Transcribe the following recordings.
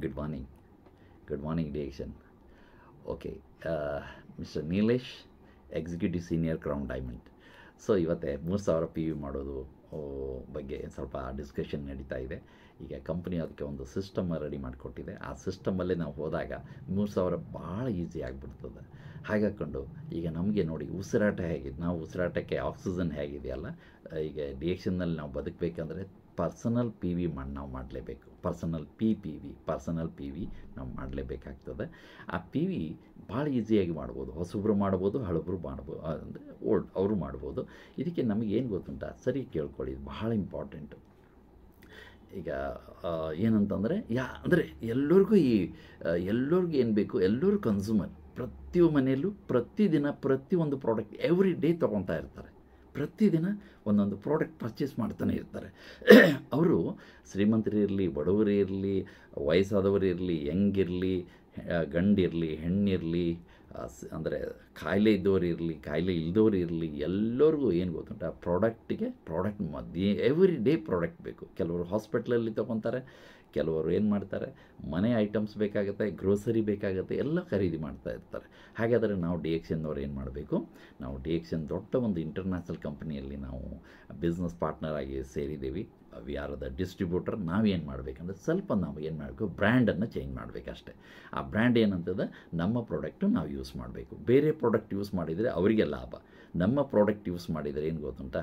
Good morning. Good morning, Direction. Okay, Mr. Nilesh, executive senior crown diamond. So ಇವತ್ತೇ 3000 P V ಮಾಡೋದು ಬಗ್ಗೆ ಸ್ವಲ್ಪ discussion ನಡೀತಾ ಇದೆ. ಈಗ ಕಂಪ್ನಿ ಅದಕ್ಕೆ ಒಂದು ಸಿಸ್ಟಮ್ ರೆಡಿ ಮಾಡಿಕೊಟ್ಟಿದೆ. ಆ ಸಿಸ್ಟಮಲ್ಲೇ ನಾವು ಹೋದಾಗ 3000 ಭಾಳ ಈಸಿ ಆಗಿಬಿಡ್ತದೆ. ಹಾಗಾಕೊಂಡು ಈಗ ನಮಗೆ ನೋಡಿ ಉಸಿರಾಟ ಹೇಗಿದೆ, ನಾವು ಉಸಿರಾಟಕ್ಕೆ ಆಕ್ಸಿಜನ್ ಹೇಗಿದೆಯಲ್ಲ, ಈಗ ಡಿಎಕ್ಷನ್ನಲ್ಲಿ ನಾವು ಬದುಕಬೇಕಂದ್ರೆ ಪರ್ಸನಲ್ ಪಿ ವಿ ನಾವು ಮಾಡಲೇಬೇಕು. ಪರ್ಸನಲ್ ಪಿ ವಿ ನಾವು ಮಾಡಲೇಬೇಕಾಗ್ತದೆ. ಆ ಪಿ ವಿ ಭಾಳ ಈಸಿಯಾಗಿ ಮಾಡ್ಬೋದು. ಹೊಸಬ್ರು ಮಾಡ್ಬೋದು, ಹಳಬ್ರು ಮಾಡ್ಬೋದು, ಅಂದರೆ ಅವರು ಮಾಡ್ಬೋದು. ಇದಕ್ಕೆ ನಮಗೇನು ಗೊತ್ತುಂಟ, ಸರಿ ಕೇಳ್ಕೊಳ್ಳಿ, ಇದು ಭಾಳ ಇಂಪಾರ್ಟೆಂಟು. ಈಗ ಏನಂತಂದರೆ ಅಂದರೆ ಎಲ್ಲರಿಗೂ ಏನು ಬೇಕು, ಎಲ್ಲರೂ ಕನ್ಸ್ಯೂಮರ್ ಪ್ರತಿಯೊಂದು ಮನೆಯಲ್ಲೂ ಪ್ರತಿದಿನ ಪ್ರತಿಯೊಂದು ಪ್ರಾಡಕ್ಟ್ ಎವ್ರಿ ಡೇ ತೊಗೊತಾ ಇರ್ತಾರೆ. ಪ್ರತಿದಿನ ಒಂದೊಂದು ಪ್ರಾಡಕ್ಟ್ ಪರ್ಚೇಸ್ ಮಾಡ್ತಾನೆ ಇರ್ತಾರೆ. ಅವರು ಶ್ರೀಮಂತರಿರಲಿ, ಬಡವರೇ ಇರಲಿ, ವಯಸ್ಸಾದವರಿರಲಿ, ಯಂಗಿರಲಿ, ಗಂಡಿರಲಿ, ಹೆಣ್ಣಿರಲಿ, ಅಂದರೆ ಕಾಯಿಲೆ ಇದ್ದವರು ಇರಲಿ, ಕಾಯಿಲೆ ಇಲ್ದವರು ಇರಲಿ, ಎಲ್ಲರಿಗೂ ಏನು ಗೊತ್ತುಂಟ, ಪ್ರಾಡಕ್ಟ್ ಮಧ್ಯೆ ಎವ್ರಿ ಡೇ ಪ್ರಾಡಕ್ಟ್ ಬೇಕು. ಕೆಲವರು ಹಾಸ್ಪಿಟ್ಲಲ್ಲಿ ತೊಗೊತಾರೆ, ಕೆಲವರು ಏನು ಮಾಡ್ತಾರೆ, ಮನೆ ಐಟಮ್ಸ್ ಬೇಕಾಗುತ್ತೆ, ಗ್ರೋಸರಿ ಬೇಕಾಗುತ್ತೆ, ಎಲ್ಲ ಖರೀದಿ ಮಾಡ್ತಾ ಇರ್ತಾರೆ. ಹಾಗಾದರೆ ನಾವು ಡಿಎಕ್ಷನ್ನವ್ರು ಏನು ಮಾಡಬೇಕು, ನಾವು ಡಿಎಕ್ಷನ್ ದೊಡ್ಡ ಒಂದು ಇಂಟರ್ನ್ಯಾಷನಲ್ ಕಂಪ್ನಿಯಲ್ಲಿ ನಾವು ಬಿಸ್ನೆಸ್ ಪಾರ್ಟ್ನರ್ ಆಗಿ ಸೇರಿದ್ದೀವಿ. We are the distributor. ನಾವೇನು ಮಾಡಬೇಕಂದ್ರೆ ಸ್ವಲ್ಪ ನಾವು ಏನು ಮಾಡಬೇಕು, ಬ್ರ್ಯಾಂಡನ್ನು ಚೇಂಜ್ ಮಾಡಬೇಕಷ್ಟೆ. ಆ ಬ್ರ್ಯಾಂಡ್ ಏನಂತದ, ನಮ್ಮ ಪ್ರಾಡಕ್ಟು ನಾವು ಯೂಸ್ ಮಾಡಬೇಕು. ಬೇರೆ ಪ್ರಾಡಕ್ಟ್ ಯೂಸ್ ಮಾಡಿದರೆ ಅವರಿಗೆ ಲಾಭ, ನಮ್ಮ ಪ್ರಾಡಕ್ಟ್ ಯೂಸ್ ಮಾಡಿದರೆ ಏನು ಗೊತ್ತುಂಟ,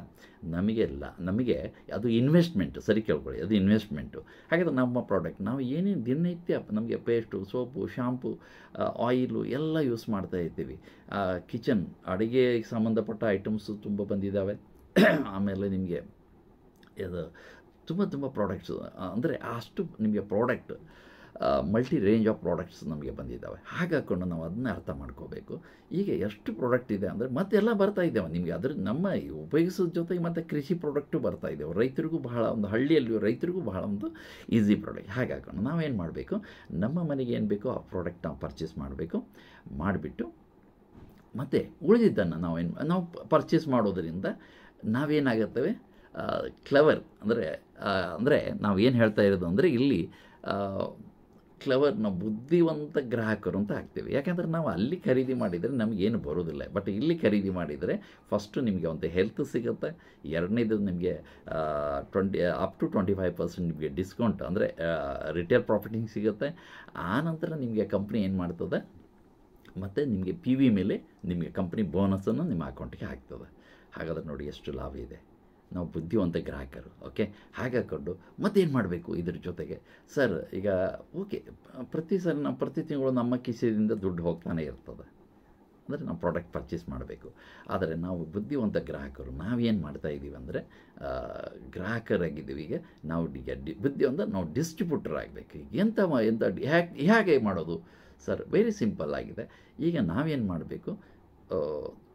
ನಮಗೆ ಅದು ಇನ್ವೆಸ್ಟ್ಮೆಂಟು. ಸರಿ ಕೇಳ್ಕೊಳ್ಳಿ, ಅದು ಇನ್ವೆಸ್ಟ್ಮೆಂಟು. ಹಾಗಾದರೆ ನಮ್ಮ ಪ್ರಾಡಕ್ಟ್ ನಾವು ಏನೇನು ದಿನನಿತ್ಯ ನಮಗೆ ಪೇಸ್ಟು, ಸೋಪು, ಶಾಂಪು, ಆಯಿಲು ಎಲ್ಲ ಯೂಸ್ ಮಾಡ್ತಾ ಇರ್ತೀವಿ. ಕಿಚನ್ ಅಡುಗೆಗೆ ಸಂಬಂಧಪಟ್ಟ ಐಟಮ್ಸು ತುಂಬ ಬಂದಿದ್ದಾವೆ. ಆಮೇಲೆ ನಿಮಗೆ ಇದು ತುಂಬ ಪ್ರಾಡಕ್ಟ್ಸು, ಅಂದರೆ ಅಷ್ಟು ನಿಮಗೆ product multi range of products ನಮಗೆ ಬಂದಿದ್ದಾವೆ. ಹಾಗಾಕೊಂಡು ನಾವು ಅದನ್ನೇ ಅರ್ಥ ಮಾಡ್ಕೋಬೇಕು. ಈಗ ಎಷ್ಟು ಪ್ರಾಡಕ್ಟ್ ಇದೆ ಅಂದರೆ ಮತ್ತೆಲ್ಲ ಬರ್ತಾ ಇದ್ದೇವೆ ನಿಮಗೆ. ಅದ್ರ ನಮ್ಮ ಉಪಯೋಗಿಸೋದ್ರ ಜೊತೆಗೆ ಮತ್ತು ಕೃಷಿ ಪ್ರಾಡಕ್ಟು ಬರ್ತಾ ಇದ್ದೇವೆ. ರೈತರಿಗೂ ಬಹಳ ಒಂದು ಹಳ್ಳಿಯಲ್ಲಿ ರೈತರಿಗೂ ಬಹಳ ಒಂದು ಈಸಿ ಪ್ರಾಡಕ್ಟ್. ಹಾಗಾಕೊಂಡು ನಾವೇನು ಮಾಡಬೇಕು, ನಮ್ಮ ಮನೆಗೆ ಏನು ಬೇಕೋ ಆ ಪ್ರಾಡಕ್ಟ್ ನಾವು ಪರ್ಚೇಸ್ ಮಾಡಿಬಿಟ್ಟು ಮತ್ತು ಉಳಿದಿದ್ದನ್ನು ನಾವು ಪರ್ಚೇಸ್ ಮಾಡೋದರಿಂದ ನಾವೇನಾಗುತ್ತವೆ, ಕ್ಲೆವರ್ ಅಂದರೆ ನಾವು ಏನು ಹೇಳ್ತಾ ಇರೋದು ಅಂದರೆ ಇಲ್ಲಿ ನಾವು ಬುದ್ಧಿವಂತ ಗ್ರಾಹಕರು ಅಂತ ಆಗ್ತೀವಿ. ಯಾಕೆಂದರೆ ನಾವು ಅಲ್ಲಿ ಖರೀದಿ ಮಾಡಿದರೆ ನಮಗೇನು ಬರೋದಿಲ್ಲ. ಬಟ್ ಇಲ್ಲಿ ಖರೀದಿ ಮಾಡಿದರೆ ಫಸ್ಟು ನಿಮಗೆ ಒಂದು ಹೆಲ್ತ್ ಸಿಗುತ್ತೆ, ಎರಡನೇದು ನಿಮಗೆ ಅಪ್ ಟು 25% ನಿಮಗೆ ಡಿಸ್ಕೌಂಟ್, ಅಂದರೆ ರಿಟೇಲ್ ಪ್ರಾಫಿಟಿಂಗ್ ಸಿಗುತ್ತೆ. ಆನಂತರ ನಿಮಗೆ ಕಂಪ್ನಿ ಏನು ಮಾಡ್ತದೆ, ಮತ್ತು ನಿಮಗೆ ಪಿ ವಿ ಮೇಲೆ ನಿಮಗೆ ಕಂಪ್ನಿ ಬೋನಸನ್ನು ನಿಮ್ಮ ಅಕೌಂಟಿಗೆ ಹಾಕ್ತದೆ. ಹಾಗಾದರೆ ನೋಡಿ ಎಷ್ಟು ಲಾಭ ಇದೆ. ನಾವು ಬುದ್ಧಿವಂತ ಗ್ರಾಹಕರು. ಓಕೆ, ಹಾಗಾಕೊಂಡು ಮತ್ತೇನು ಮಾಡಬೇಕು ಇದ್ರ ಜೊತೆಗೆ, ಸರ್ ಈಗ ಓಕೆ ಪ್ರತಿ ತಿಂಗಳು ನಮ್ಮ ಕಿಸೆಯಿಂದ ದುಡ್ಡು ಹೋಗ್ತಾನೆ ಇರ್ತದೆ, ಅಂದರೆ ನಾವು ಪ್ರಾಡಕ್ಟ್ ಪರ್ಚೇಸ್ ಮಾಡಬೇಕು. ಆದರೆ ನಾವು ಬುದ್ಧಿವಂತ ಗ್ರಾಹಕರು, ನಾವೇನು ಮಾಡ್ತಾ ಇದ್ದೀವಿ ಅಂದರೆ ಗ್ರಾಹಕರಾಗಿದ್ದೀವಿ. ಈಗ ನಾವು ಬುದ್ಧಿವಂತ ನಾವು ಡಿಸ್ಟ್ರಿಬ್ಯೂಟರ್ ಆಗಬೇಕು. ಹೇಗೆ ಮಾಡೋದು ಸರ್? ವೆರಿ ಸಿಂಪಲ್ ಆಗಿದೆ. ಈಗ ನಾವೇನು ಮಾಡಬೇಕು,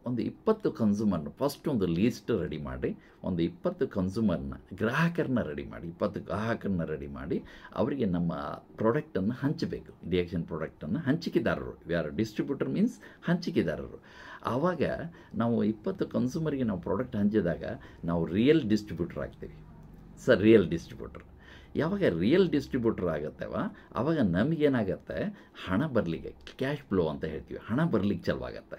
ಒಂದು 20 ಕನ್ಸ್ಯೂಮರ್ನ ಫಸ್ಟ್ ಒಂದು ಲೀಸ್ಟ್ ರೆಡಿ ಮಾಡಿ, ಒಂದು 20 ಕನ್ಸ್ಯೂಮರ್ನ ಗ್ರಾಹಕರನ್ನ ರೆಡಿ ಮಾಡಿ ಅವರಿಗೆ ನಮ್ಮ ಪ್ರಾಡಕ್ಟನ್ನು ಹಂಚಬೇಕು. ಡಿಎಕ್ಷನ್ ಪ್ರಾಡಕ್ಟನ್ನು ಹಂಚಿಕೆದಾರರು, ಯಾರು ಡಿಸ್ಟ್ರಿಬ್ಯೂಟರ್ ಮೀನ್ಸ್ ಹಂಚಿಕೆದಾರರು. ಆವಾಗ ನಾವು 20 ಕನ್ಸ್ಯೂಮರ್ಗೆ ನಾವು ಪ್ರಾಡಕ್ಟ್ ಹಂಚಿದಾಗ ನಾವು ರಿಯಲ್ ಡಿಸ್ಟ್ರಿಬ್ಯೂಟರ್ ಆಗ್ತೀವಿ. ಸರ್ ರಿಯಲ್ ಡಿಸ್ಟ್ರಿಬ್ಯೂಟರ್ ಯಾವಾಗ ರಿಯಲ್ ಡಿಸ್ಟ್ರಿಬ್ಯೂಟರ್ ಆಗುತ್ತವ, ಆವಾಗ ನಮಗೇನಾಗತ್ತೆ, ಹಣ ಬರಲಿಕ್ಕೆ, ಕ್ಯಾಶ್ ಫ್ಲೋ ಅಂತ ಹೇಳ್ತೀವಿ, ಹಣ ಬರಲಿಕ್ಕೆ ಚಾಲುವಾಗತ್ತೆ.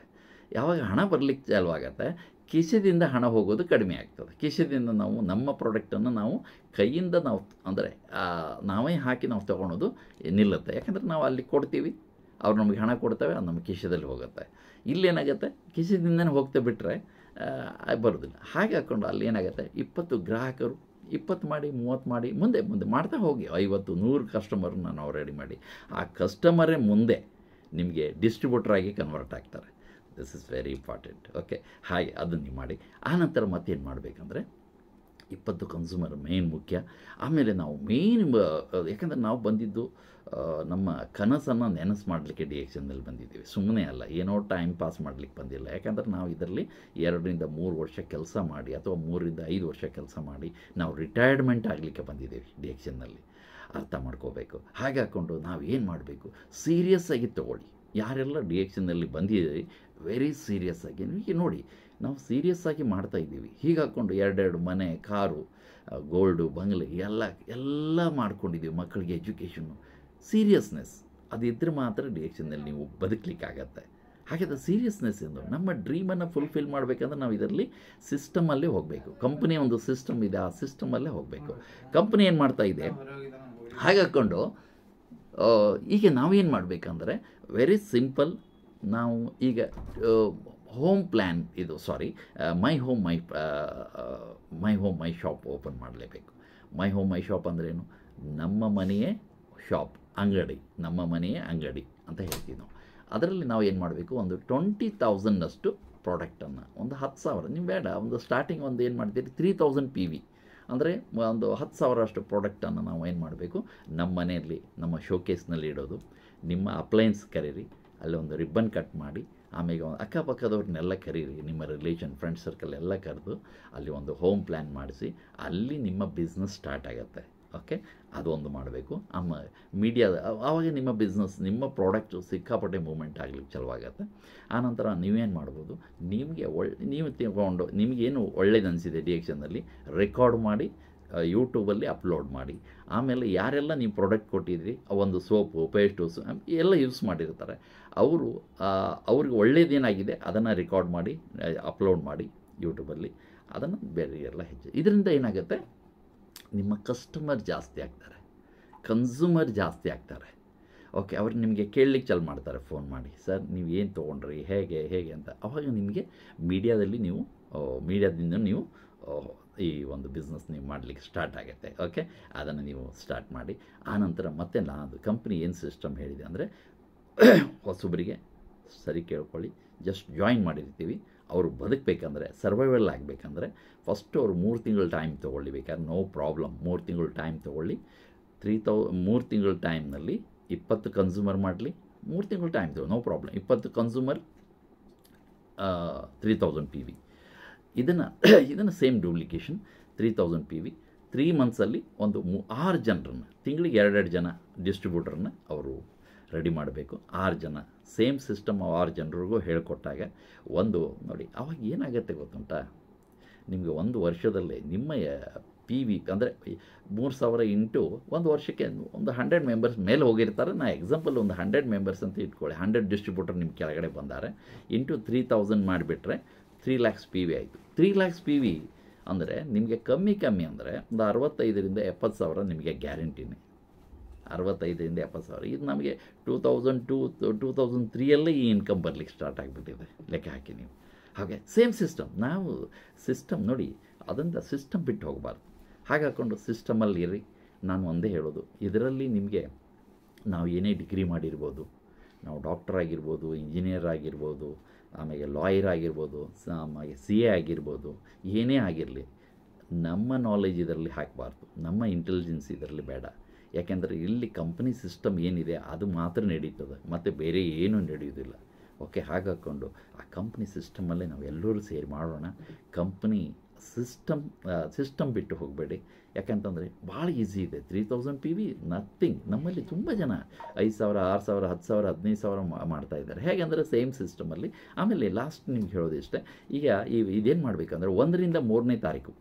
ಯಾವಾಗ ಹಣ ಬರಲಿಕ್ಕೆ ಚಾಲುವಾಗತ್ತೆ, ಕಿಸೆದಿಂದ ಹಣ ಹೋಗೋದು ಕಡಿಮೆ ಆಗ್ತದೆ. ಕಿಸೆದಿಂದ ನಾವು ನಮ್ಮ ಪ್ರಾಡಕ್ಟನ್ನು ನಾವು ಕೈಯಿಂದ ನಾವು ಅಂದರೆ ನಾವೇ ಹಾಕಿ ನಾವು ತೊಗೊಳೋದು ನಿಲ್ಲುತ್ತೆ. ಯಾಕಂದರೆ ನಾವು ಅಲ್ಲಿ ಕೊಡ್ತೀವಿ, ಅವ್ರು ನಮಗೆ ಹಣ ಕೊಡ್ತೇವೆ, ಅದು ನಮ್ಮ ಕಿಸೆದಲ್ಲಿ ಹೋಗುತ್ತೆ. ಇಲ್ಲೇನಾಗುತ್ತೆ, ಕಿಸೆದಿಂದನೇ ಹೋಗ್ತಾ ಬಿಟ್ಟರೆ ಬರೋದಿಲ್ಲ. ಹಾಗೆ ಹಾಕ್ಕೊಂಡು ಅಲ್ಲಿ ಏನಾಗುತ್ತೆ, 20 ಗ್ರಾಹಕರು 20 ಮಾಡಿ 30 ಮಾಡಿ ಮುಂದೆ ಮಾಡ್ತಾ ಹೋಗಿ 50 100 ಕಸ್ಟಮರ್ನ ನಾವು ರೆಡಿ ಮಾಡಿ, ಆ ಕಸ್ಟಮರೇ ಮುಂದೆ ನಿಮಗೆ ಡಿಸ್ಟ್ರಿಬ್ಯೂಟರ್ ಆಗಿ ಕನ್ವರ್ಟ್ ಆಗ್ತಾರೆ. This is very important. Okay, ಹಾಗೆ ಅದನ್ನು ಮಾಡಿ ಆನಂತರ ಮತ್ತೇನು ಮಾಡಬೇಕಂದ್ರೆ 20 ಕನ್ಸ್ಯೂಮರ್ ಮೇನ್ ಮುಖ್ಯ. ಆಮೇಲೆ ನಾವು ಯಾಕಂದರೆ ನಾವು ಬಂದಿದ್ದು ನಮ್ಮ ಕನಸನ್ನು ನೆನಸು ಮಾಡಲಿಕ್ಕೆ ಡಿಎಕ್ಷನ್ನಲ್ಲಿ ಬಂದಿದ್ದೀವಿ. ಸುಮ್ಮನೆ ಅಲ್ಲ, ಏನೋ ಟೈಮ್ ಪಾಸ್ ಮಾಡಲಿಕ್ಕೆ ಬಂದಿಲ್ಲ. ಯಾಕಂದರೆ ನಾವು ಇದರಲ್ಲಿ 2 ರಿಂದ 3 ವರ್ಷ ಕೆಲಸ ಮಾಡಿ, ಅಥವಾ 3 ರಿಂದ 5 ವರ್ಷ ಕೆಲಸ ಮಾಡಿ ನಾವು ರಿಟೈರ್ಮೆಂಟ್ ಆಗಲಿಕ್ಕೆ ಬಂದಿದ್ದೀವಿ. ಡಿಎಕ್ಷನ್ನಲ್ಲಿ ಅರ್ಥ ಮಾಡ್ಕೋಬೇಕು. ಹಾಗೆ ಹಾಕ್ಕೊಂಡು ನಾವು ಏನು ಮಾಡಬೇಕು, ಸೀರಿಯಸ್ ಆಗಿ ತೊಗೊಳ್ಳಿ. ಯಾರೆಲ್ಲ ಡಿಎಕ್ಷನ್ನಲ್ಲಿ ಬಂದಿದ್ದೀವಿ, ವೆರಿ ಸೀರಿಯಸ್ ಆಗಿ ಈಗ ನೋಡಿ, ನಾವು ಸೀರಿಯಸ್ ಆಗಿ ಮಾಡ್ತಾಯಿದ್ದೀವಿ. ಹೀಗೆ ಹಾಕ್ಕೊಂಡು 2 ಮನೆ, ಕಾರು, ಗೋಲ್ಡು, ಬಂಗ್ಲೆ ಎಲ್ಲ ಮಾಡ್ಕೊಂಡಿದ್ದೀವಿ. ಮಕ್ಕಳಿಗೆ ಎಜುಕೇಷನ್ನು ಸೀರಿಯಸ್ನೆಸ್ ಅದಿದ್ದರೆ ಮಾತ್ರ ಡಿಎಕ್ಷನ್ನಲ್ಲಿ ನೀವು ಬದುಕಲಿಕ್ಕಾಗತ್ತೆ. ಹಾಗಾದರೆ ಸೀರಿಯಸ್ನೆಸ್ ಎಂದು ನಮ್ಮ ಡ್ರೀಮನ್ನು ಫುಲ್ಫಿಲ್ ಮಾಡಬೇಕಂದ್ರೆ ನಾವು ಇದರಲ್ಲಿ ಸಿಸ್ಟಮಲ್ಲೇ ಹೋಗಬೇಕು. ಕಂಪ್ನಿ ಒಂದು ಸಿಸ್ಟಮ್ ಇದೆ, ಆ ಸಿಸ್ಟಮಲ್ಲೇ ಹೋಗಬೇಕು. ಕಂಪ್ನಿ ಏನು ಮಾಡ್ತಾ ಇದೆ ಹಾಗಾಕೊಂಡು ಈಗ ನಾವೇನು ಮಾಡಬೇಕಂದ್ರೆ ವೆರಿ ಸಿಂಪಲ್. ನಾವು ಈಗ ಹೋಮ್ ಪ್ಲ್ಯಾನ್ ಇದು my home my shop open ಮಾಡಲೇಬೇಕು. ಮೈ ಹೋಮ್ ಮೈ ಶಾಪ್ ಅಂದ್ರೇನು? ನಮ್ಮ ಮನೆಯೇ ಶಾಪ್, ಅಂಗಡಿ, ನಮ್ಮ ಮನೆಯೇ ಅಂಗಡಿ ಅಂತ ಹೇಳ್ತೀವಿ ನಾವು. ಅದರಲ್ಲಿ ನಾವು ಏನು ಮಾಡಬೇಕು, ಒಂದು 20,000 ಪ್ರಾಡಕ್ಟನ್ನು, ಒಂದು 10,000 ನೀವು ಬೇಡ, ಒಂದು ಸ್ಟಾರ್ಟಿಂಗ್ ಒಂದು ಏನು ಮಾಡ್ತೀರಿ 3,000 PV ಅಂದರೆ ಒಂದು 10,000 ಪ್ರಾಡಕ್ಟನ್ನು ನಾವು ಏನು ಮಾಡಬೇಕು, ನಮ್ಮ ಮನೆಯಲ್ಲಿ ನಮ್ಮ ಶೋಕೇಸ್ನಲ್ಲಿ ಇಡೋದು. ನಿಮ್ಮ ಅಪ್ಲೈನ್ಸ್ ಕರೀರಿ, ಅಲ್ಲಿ ಒಂದು ರಿಬ್ಬನ್ ಕಟ್ ಮಾಡಿ, ಆಮೇಲೆ ಅಕ್ಕಪಕ್ಕದವ್ರನ್ನೆಲ್ಲ ಕರೀರಿ, ನಿಮ್ಮ ರಿಲೇಷನ್ ಫ್ರೆಂಡ್ ಸರ್ಕಲ್ ಎಲ್ಲ ಕರೆದು ಅಲ್ಲಿ ಒಂದು ಹೋಮ್ ಪ್ಲ್ಯಾನ್ ಮಾಡಿಸಿ, ಅಲ್ಲಿ ನಿಮ್ಮ ಬಿಸ್ನೆಸ್ ಸ್ಟಾರ್ಟ್ ಆಗುತ್ತೆ. ಓಕೆ, ಅದು ಒಂದು ಮಾಡಬೇಕು. ಮೀಡಿಯಾದ ಆವಾಗ ನಿಮ್ಮ ಬಿಸ್ನೆಸ್, ನಿಮ್ಮ ಪ್ರಾಡಕ್ಟು ಸಿಕ್ಕಾಪಟ್ಟೆ ಮೂವ್ಮೆಂಟ್ ಆಗಲಿಕ್ಕೆ ಚಲವಾಗತ್ತೆ. ಆನಂತರ ನೀವೇನು ಮಾಡ್ಬೋದು, ನೀವು ತಿಳ್ಕೊಂಡು ನಿಮಗೇನು ಒಳ್ಳೇದು ಅನಿಸಿದೆ ಡಿಎಕ್ಷನ್ನಲ್ಲಿ ರೆಕಾರ್ಡ್ ಮಾಡಿ ಯೂಟ್ಯೂಬಲ್ಲಿ ಅಪ್ಲೋಡ್ ಮಾಡಿ. ಆಮೇಲೆ ಯಾರೆಲ್ಲ ನೀವು ಪ್ರಾಡಕ್ಟ್ ಕೊಟ್ಟಿದ್ರಿ, ಒಂದು ಸೋಪು, ಪೇಸ್ಟು ಎಲ್ಲ ಯೂಸ್ ಮಾಡಿರ್ತಾರೆ, ಅವ್ರಿಗೆ ಒಳ್ಳೇದೇನಾಗಿದೆ ಅದನ್ನು ರೆಕಾರ್ಡ್ ಮಾಡಿ ಅಪ್ಲೋಡ್ ಮಾಡಿ ಯೂಟ್ಯೂಬಲ್ಲಿ. ಅದನ್ನು ಬೇರೆ ಎಲ್ಲ ಇದರಿಂದ ಏನಾಗುತ್ತೆ, ನಿಮ್ಮ ಕಸ್ಟಮರ್ ಜಾಸ್ತಿ ಆಗ್ತಾರೆ, ಕನ್ಸ್ಯೂಮರ್ ಜಾಸ್ತಿ ಆಗ್ತಾರೆ. ಓಕೆ, ಅವ್ರು ನಿಮಗೆ ಕೇಳಲಿಕ್ಕೆ ಚಾಲು ಮಾಡ್ತಾರೆ ಫೋನ್ ಮಾಡಿ, ಸರ್ ನೀವು ಏನು ತೊಗೊಂಡ್ರಿ, ಹೇಗೆ ಅಂತ. ಅವಾಗ ನಿಮಗೆ ಮೀಡಿಯಾದಿಂದ ನೀವು ಈ ಒಂದು ಬಿಸ್ನೆಸ್ ನೀವು ಮಾಡಲಿಕ್ಕೆ ಸ್ಟಾರ್ಟ್ ಆಗುತ್ತೆ. ಓಕೆ, ಅದನ್ನು ನೀವು ಸ್ಟಾರ್ಟ್ ಮಾಡಿ. ಆನಂತರ ಮತ್ತೆ ನಾನು ಕಂಪ್ನಿ ಏನು ಸಿಸ್ಟಮ್ ಹೇಳಿದೆ ಅಂದರೆ, ಹೊಸಬರಿಗೆ ಸರಿ ಕೇಳ್ಕೊಳ್ಳಿ, ಜಸ್ಟ್ ಜಾಯಿನ್ ಮಾಡಿರ್ತೀವಿ, ಅವರು ಬದುಕಬೇಕಂದ್ರೆ, ಸರ್ವೈವಲ್ ಆಗಬೇಕಂದ್ರೆ ಫಸ್ಟು ಅವರು 3 ತಿಂಗಳು ಟೈಮ್ ತೊಗೊಳ್ಳಿ, ಬೇಕಾದ್ರೆ ನೋ ಪ್ರಾಬ್ಲಮ್. 3 ತಿಂಗಳು ಟೈಮ್ ತೊಗೊಳ್ಳಿ. 3 ತಿಂಗಳ ಟೈಮ್ನಲ್ಲಿ 20 ಕನ್ಸ್ಯೂಮರ್ ಮಾಡಲಿ. 3 ತಿಂಗಳು ಟೈಮ್ ತೊಗೊಳ್ಳಿ, ನೋ ಪ್ರಾಬ್ಲಮ್. 20 consumer 3,000 PV. ಇದನ್ನು ಸೇಮ್ ಡೂಪ್ಲಿಕೇಶನ್ 3,000 PV. 3 ಮಂತ್ಸಲ್ಲಿ ಒಂದು 6 ಜನರನ್ನು, ತಿಂಗಳಿಗೆ 2 ಜನ ಡಿಸ್ಟ್ರಿಬ್ಯೂಟರ್ನ ಅವರು ರೆಡಿ ಮಾಡಬೇಕು. 6 ಜನ ಸೇಮ್ ಸಿಸ್ಟಮ್ 6 ಜನರಿಗೂ ಹೇಳಿಕೊಟ್ಟಾಗ ಒಂದು ನೋಡಿ, ಅವಾಗ ಏನಾಗುತ್ತೆ ಗೊತ್ತುಂಟಾ, ನಿಮಗೆ ಒಂದು ವರ್ಷದಲ್ಲೇ ನಿಮ್ಮ PV ಅಂದರೆ 3,000 ಇಂಟು ಒಂದು ವರ್ಷಕ್ಕೆ ಒಂದು 100 ಮೆಂಬರ್ಸ್ ಮೇಲೆ ಹೋಗಿರ್ತಾರೆ. ನಾ ಎಕ್ಸಾಂಪಲ್ ಒಂದು 100 ಮೆಂಬರ್ಸ್ ಅಂತ ಇಟ್ಕೊಳ್ಳಿ, 100 ಡಿಸ್ಟ್ರಿಬ್ಯೂಟರ್ ನಿಮ್ಮ ಕೆಳಗಡೆ ಬಂದಾರೆ, ಇಂಟು 3,000 ಮಾಡಿಬಿಟ್ರೆ 3 lakhs PV ಆಯಿತು. 3 lakhs PV ಅಂದರೆ ನಿಮಗೆ ಕಮ್ಮಿ ಅಂದರೆ ಒಂದು 65,000 to 70,000 ನಿಮಗೆ ಗ್ಯಾರಂಟಿನೇ. 65,000 to 70,000. ಇದು ನಮಗೆ 2002, 2003 ಈ ಇನ್ಕಮ್ ಬರಲಿಕ್ಕೆ ಸ್ಟಾರ್ಟ್ ಆಗಿಬಿಟ್ಟಿದೆ, ಲೆಕ್ಕ ಹಾಕಿ ನೀವು. ಹಾಗೆ ಸೇಮ್ ಸಿಸ್ಟಮ್, ನಾವು ಸಿಸ್ಟಮ್ ನೋಡಿ, ಅದರಿಂದ ಸಿಸ್ಟಮ್ ಬಿಟ್ಟು ಹೋಗಬಾರ್ದು. ಹಾಗೆ ಹಾಕ್ಕೊಂಡು ಸಿಸ್ಟಮಲ್ಲಿ ಇರಿ. ನಾನು ಒಂದೇ ಹೇಳೋದು, ಇದರಲ್ಲಿ ನಿಮಗೆ ನಾವು ಏನೇ ಡಿಗ್ರಿ ಮಾಡಿರ್ಬೋದು, ನಾವು ಡಾಕ್ಟರ್ ಆಗಿರ್ಬೋದು, ಇಂಜಿನಿಯರ್ ಆಗಿರ್ಬೋದು, ಆಮೇಲೆ ಲಾಯರ್ ಆಗಿರ್ಬೋದು, ಆಮೇಲೆ CA ಆಗಿರ್ಬೋದು, ಏನೇ ಆಗಿರಲಿ, ನಮ್ಮ ನಾಲೆಜ್ ಇದರಲ್ಲಿ ಹಾಕಬಾರ್ದು, ನಮ್ಮ ಇಂಟೆಲಿಜೆನ್ಸ್ ಇದರಲ್ಲಿ ಬೇಡ. ಯಾಕೆಂದರೆ ಇಲ್ಲಿ ಕಂಪ್ನಿ ಸಿಸ್ಟಮ್ ಏನಿದೆ ಅದು ಮಾತ್ರ ನಡೀತದೆ, ಮತ್ತು ಬೇರೆ ಏನೂ ನಡೆಯೋದಿಲ್ಲ. ಓಕೆ, ಹಾಗಾಕೊಂಡು ಆ ಕಂಪ್ನಿ ಸಿಸ್ಟಮಲ್ಲೇ ನಾವು ಎಲ್ಲರೂ ಸೇರಿ ಮಾಡೋಣ. ಕಂಪ್ನಿ ಸಿಸ್ಟಮ್ ಬಿಟ್ಟು ಹೋಗಬೇಡಿ. ಯಾಕಂತಂದರೆ ಭಾಳ ಈಸಿ ಇದೆ. 3,000 PV ನಥಿಂಗ್. ನಮ್ಮಲ್ಲಿ ತುಂಬ ಜನ 5,000, 6,000, 10,000, 15,000 ಮಾಡ್ತಾಯಿದ್ದಾರೆ. ಹೇಗೆಂದರೆ ಸೇಮ್ ಸಿಸ್ಟಮಲ್ಲಿ. ಆಮೇಲೆ ಲಾಸ್ಟ್ ನಿಮ್ಗೆ ಹೇಳೋದಿಷ್ಟೇ, ಈಗ ಇದೇನು ಮಾಡಬೇಕಂದ್ರೆ 1ರಿಂದ 3ನೇ ತಾರೀಕು,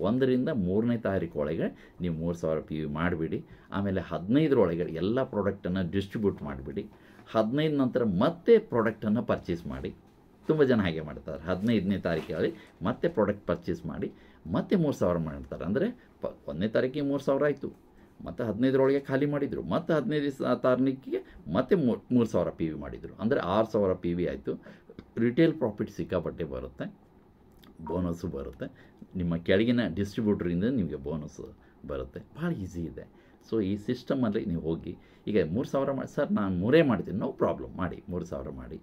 1ರಿಂದ 3ನೇ ತಾರೀಕು ಒಳಗೆ ನೀವು 3,000 PV ಮಾಡಿಬಿಡಿ. ಆಮೇಲೆ 15ರೊಳಗೆ ಎಲ್ಲ ಪ್ರಾಡಕ್ಟನ್ನು ಡಿಸ್ಟ್ರಿಬ್ಯೂಟ್ ಮಾಡಿಬಿಡಿ. 15 ನಂತರ ಮತ್ತೆ ಪ್ರಾಡಕ್ಟನ್ನು ಪರ್ಚೇಸ್ ಮಾಡಿ. ತುಂಬ ಜನ ಹಾಗೆ ಮಾಡ್ತಾರೆ. 15ನೇ ತಾರೀಕಲ್ಲಿ ಮತ್ತೆ ಪ್ರಾಡಕ್ಟ್ ಪರ್ಚೇಸ್ ಮಾಡಿ ಮತ್ತೆ 3,000 ಮಾಡ್ತಾರೆ. ಅಂದರೆ 1ನೇ ತಾರೀಕಿಗೆ 3,000 ಆಯಿತು, ಮತ್ತು 15ರೊಳಗೆ ಖಾಲಿ ಮಾಡಿದರು, ಮತ್ತು 15 ತಾರೀಕಿಗೆ ಮತ್ತೆ 3,000 PV ಮಾಡಿದರು. ಅಂದರೆ 6,000 PV ಆಯಿತು. ರಿಟೇಲ್ ಪ್ರಾಫಿಟ್ ಸಿಕ್ಕಾಪಟ್ಟೆ ಬರುತ್ತೆ, ಬೋನಸ್ಸು ಬರುತ್ತೆ. ನಿಮ್ಮ ಕೆಳಗಿನ ಡಿಸ್ಟ್ರಿಬ್ಯೂಟ್ರಿಂದ ನಿಮಗೆ ಬೋನಸ್ ಬರುತ್ತೆ. ಭಾಳ ಈಸಿ ಇದೆ. ಸೊ ಈ ಸಿಸ್ಟಮಲ್ಲಿ ನೀವು ಹೋಗಿ, ಈಗ 3,000 ಮಾಡಿ, ಸರ್ ನಾನು 3 ಮಾಡ್ತೀನಿ, ನೋ ಪ್ರಾಬ್ಲಮ್, ಮಾಡಿ 3,000 ಮಾಡಿ.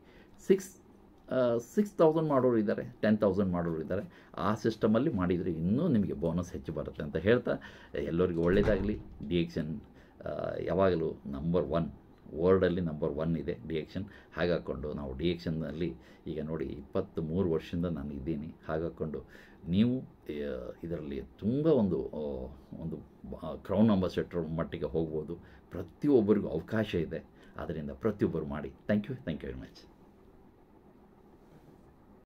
6,000 ಮಾಡೋರು ಇದ್ದಾರೆ, 10,000 ಮಾಡೋರು ಇದ್ದಾರೆ. ಆ ಸಿಸ್ಟಮಲ್ಲಿ ಮಾಡಿದರೆ ಇನ್ನೂ ನಿಮಗೆ ಬೋನಸ್ ಹೆಚ್ಚು ಬರುತ್ತೆ ಅಂತ ಹೇಳ್ತಾ, ಎಲ್ಲರಿಗೂ ಒಳ್ಳೆಯದಾಗಲಿ. ಡಿಎಕ್ಷನ್ ಯಾವಾಗಲೂ ನಂಬರ್ 1, ವರ್ಲ್ಡಲ್ಲಿ ನಂಬರ್ 1 ಇದೆ ಡಿಎಕ್ಷನ್. ಹಾಗಾಕೊಂಡು ನಾವು ಡಿಎಕ್ಷನ್ನಲ್ಲಿ ಈಗ ನೋಡಿ 23 ವರ್ಷದಿಂದ ನಾನು ಇದ್ದೀನಿ. ಹಾಗಾಕೊಂಡು ನೀವು ಇದರಲ್ಲಿ ತುಂಬ ಒಂದು ಕ್ರೌನ್ ಅಂಬಾಸೆಡರ್ ಮಟ್ಟಿಗೆ ಹೋಗ್ಬೋದು. ಪ್ರತಿಯೊಬ್ಬರಿಗೂ ಅವಕಾಶ ಇದೆ, ಅದರಿಂದ ಪ್ರತಿಯೊಬ್ಬರು ಮಾಡಿ. Thank you very much.